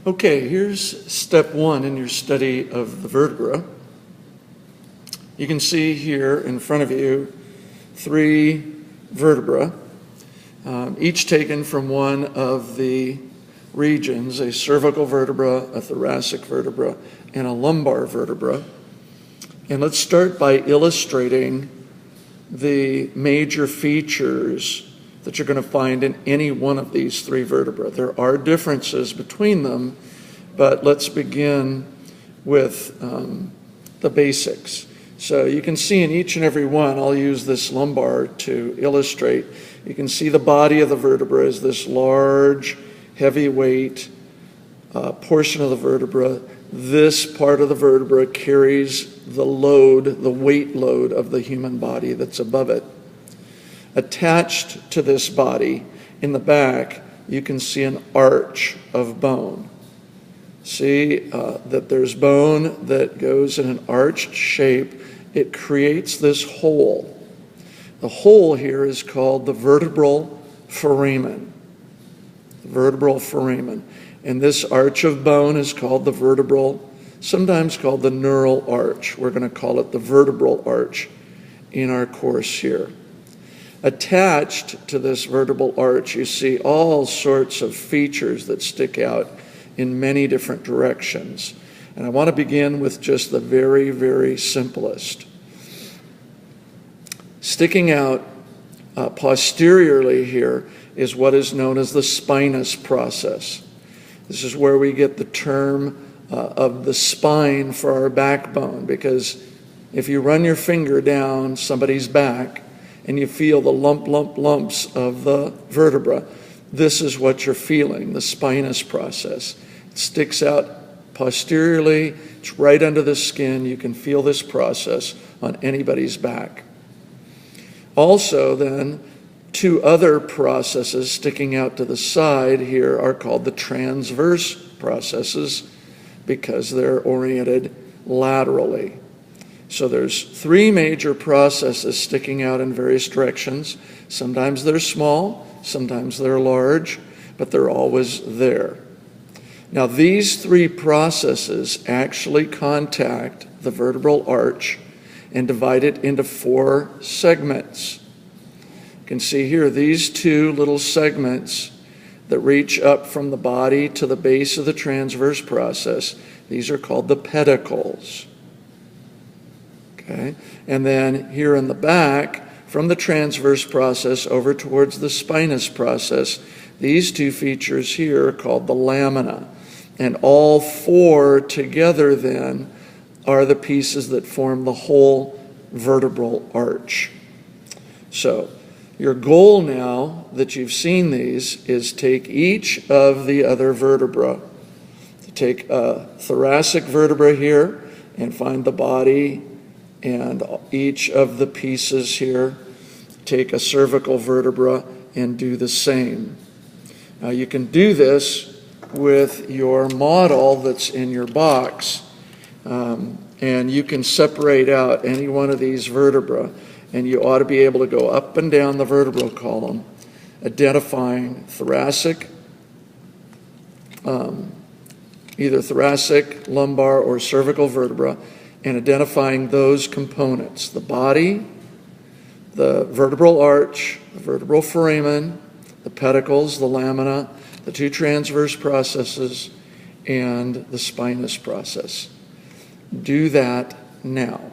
Okay, here's step one in your study of the vertebra. You can see here in front of you 3 vertebra, each taken from one of the regions, a cervical vertebra, a thoracic vertebra, and a lumbar vertebra. And let's start by illustrating the major features that you're going to find in any one of these 3 vertebrae. There are differences between them, but let's begin with the basics. So you can see in each and every one, I'll use this lumbar to illustrate. You can see the body of the vertebra is this large, heavyweight portion of the vertebra. This part of the vertebra carries the load, the weight load of the human body that's above it. Attached to this body, in the back, you can see an arch of bone. See that there's bone that goes in an arched shape. It creates this hole. The hole here is called the vertebral foramen. The vertebral foramen. And this arch of bone is called the vertebral, sometimes called the neural arch. We're going to call it the vertebral arch in our course here. Attached to this vertebral arch, you see all sorts of features that stick out in many different directions. And I want to begin with just the very, very simplest. Sticking out posteriorly here is what is known as the spinous process. This is where we get the term of the spine for our backbone, because if you run your finger down somebody's back and you feel the lumps of the vertebra, this is what you're feeling, the spinous process. It sticks out posteriorly, it's right under the skin. You can feel this process on anybody's back. Also then, 2 other processes sticking out to the side here are called the transverse processes because they're oriented laterally. So there's 3 major processes sticking out in various directions. Sometimes they're small, sometimes they're large, but they're always there. Now these 3 processes actually contact the vertebral arch and divide it into 4 segments. You can see here these 2 little segments that reach up from the body to the base of the transverse process. These are called the pedicles. Okay? And then here in the back, from the transverse process over towards the spinous process, these 2 features here are called the lamina. And all 4 together then are the pieces that form the whole vertebral arch. So your goal now that you've seen these is take each of the other vertebra. Take a thoracic vertebra here and find the body and each of the pieces here. Take a cervical vertebra and do the same. Now you can do this with your model that's in your box, and you can separate out any one of these vertebra, and you ought to be able to go up and down the vertebral column, identifying thoracic, either thoracic, lumbar, or cervical vertebra, and identifying those components: the body, the vertebral arch, the vertebral foramen, the pedicles, the lamina, the 2 transverse processes, and the spinous process. Do that now.